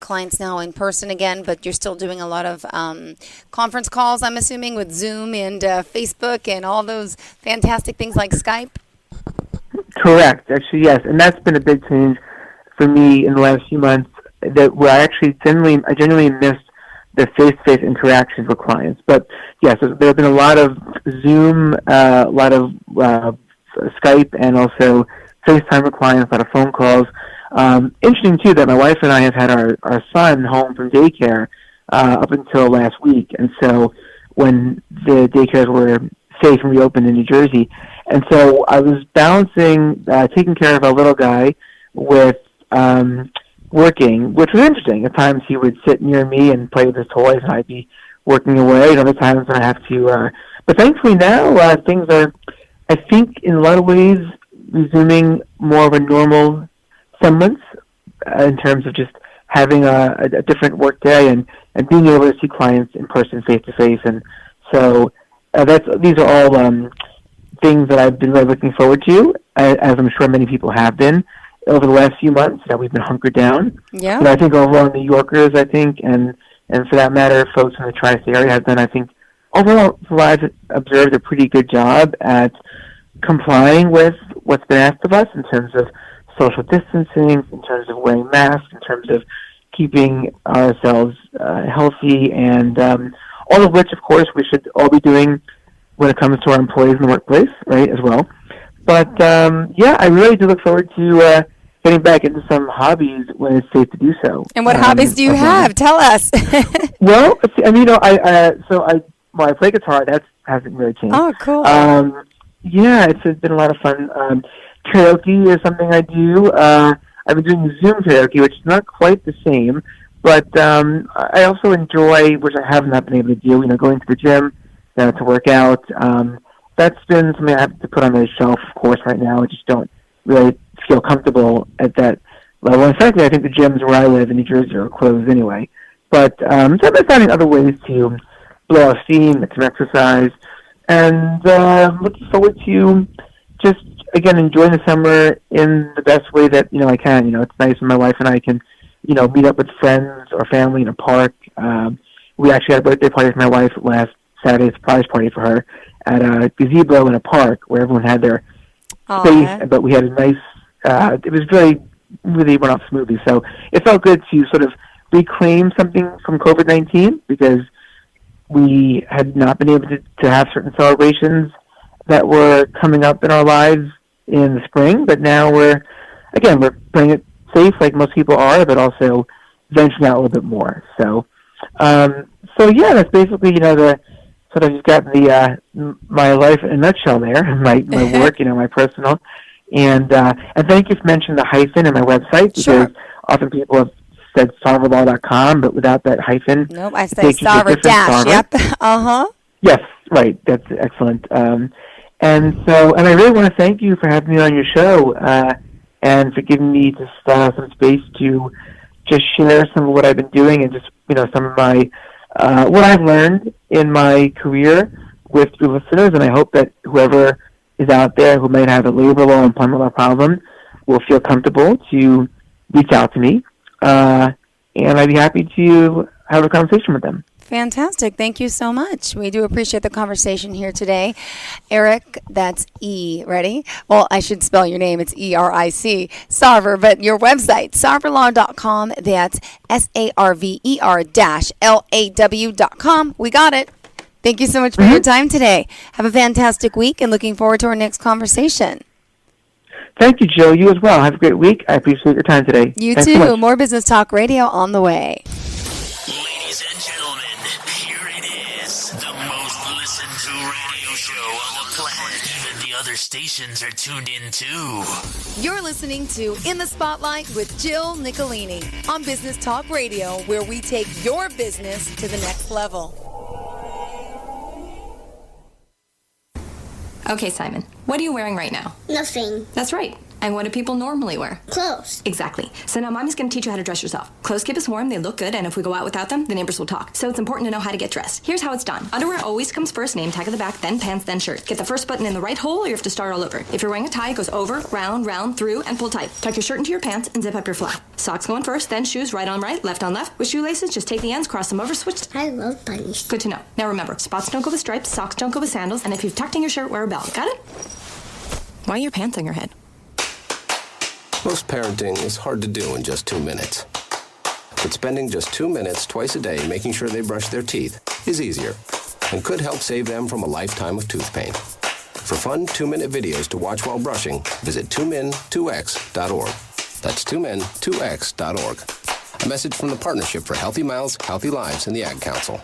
clients now in person again, but you're still doing a lot of conference calls, I'm assuming, with Zoom and Facebook and all those fantastic things like Skype? Correct. Actually, yes. And that's been a big change for me in the last few months, that where I genuinely missed the face-to-face interactions with clients. But yes, there have been a lot of Zoom, a lot of Skype, and also FaceTime with clients, a lot of phone calls. Interesting, too, that my wife and I have had our son home from daycare up until last week. And so when the daycares were safe and reopened in New Jersey, and so I was balancing taking care of our little guy with working, which was interesting. At times he would sit near me and play with his toys, and I'd be working away. And other times I have to. But thankfully now things are, I think, in a lot of ways, resuming more of a normal semblance in terms of just having a different work day and being able to see clients in person, face to face. And so these are all things that I've been really looking forward to, as I'm sure many people have been over the last few months. That we've been hunkered down. Yeah. But I think overall New Yorkers, and for that matter, folks in the tri-state area have done, I think, overall, I've observed a pretty good job at complying with what's been asked of us in terms of social distancing, in terms of wearing masks, in terms of keeping ourselves healthy, and all of which, of course, we should all be doing when it comes to our employees in the workplace, right, as well. But, I really do look forward to getting back into some hobbies when it's safe to do so. And what hobbies do you have? Tell us. Well, I play guitar. That hasn't really changed. Oh, cool. It's been a lot of fun. Karaoke is something I do. I've been doing Zoom karaoke, which is not quite the same, but I also enjoy, which I have not been able to do, going to the gym to work out. That's been something I have to put on the shelf, of course, right now. I just don't really feel comfortable at that level. And frankly, I think the gyms where I live in New Jersey are closed anyway. But so I've been finding other ways to blow off steam, get some exercise, and looking forward to just, again, enjoying the summer in the best way that, I can. It's nice when my wife and I can, meet up with friends or family in a park. We actually had a birthday party with my wife last Saturday, surprise party for her, at a gazebo in a park where everyone had their space, but we had a nice, it was really went off smoothly. So it felt good to sort of reclaim something from COVID-19, because we had not been able to have certain celebrations that were coming up in our lives in the spring, but now we're playing it safe like most people are, but also venturing out a little bit more. So that's basically, the sort of, you've got the my life in a nutshell there, my work, my personal, and thank you for mentioning the hyphen in my website, because often people have said sarverlaw.com, but without that hyphen. Nope, I say Sarver dash. Yep. Yes, right. That's excellent. And I really want to thank you for having me on your show, and for giving me just some space to just share some of what I've been doing, and just some of my what I've learned in my career with your listeners. And I hope that whoever is out there who might have a labor law, employment law problem will feel comfortable to reach out to me, and I'd be happy to have a conversation with them. Fantastic. Thank you so much. We do appreciate the conversation here today. Eric, that's E, ready? Well, I should spell your name. It's E-R-I-C, Sarver, but your website, sarverlaw.com, that's SARVER-LAW.com. We got it. Thank you so much for your time today. Have a fantastic week, and looking forward to our next conversation. Thank you, Jill. You as well. Have a great week. I appreciate your time today. You Thanks too. so much. More Business Talk Radio on the way. Ladies and gentlemen, here it is, the most listened to radio show on the planet. Even the other stations are tuned in too. You're listening to In the Spotlight with Jill Nicolini on Business Talk Radio, where we take your business to the next level. Okay, Simon, what are you wearing right now? Nothing. That's right. And what do people normally wear? Clothes. Exactly. So now Mommy's going to teach you how to dress yourself. Clothes keep us warm, they look good, and if we go out without them, the neighbors will talk. So it's important to know how to get dressed. Here's how it's done. Underwear always comes first, name tag at the back, then pants, then shirt. Get the first button in the right hole, or you have to start all over. If you're wearing a tie, it goes over, round, through, and pull tight. Tuck your shirt into your pants and zip up your flap. Socks going first, then shoes right on right, left on left. With shoelaces, just take the ends, cross them over, switch. I love bunnies. Good to know. Now remember, spots don't go with stripes, socks don't go with sandals, and if you've tucked in your shirt, wear a belt. Got it? Why are your pants on your head? Most parenting is hard to do in just 2 minutes. But spending just 2 minutes twice a day making sure they brush their teeth is easier and could help save them from a lifetime of tooth pain. For fun 2-minute videos to watch while brushing, visit 2min2x.org. That's 2min2x.org. A message from the Partnership for Healthy Mouths, Healthy Lives and the Ad Council.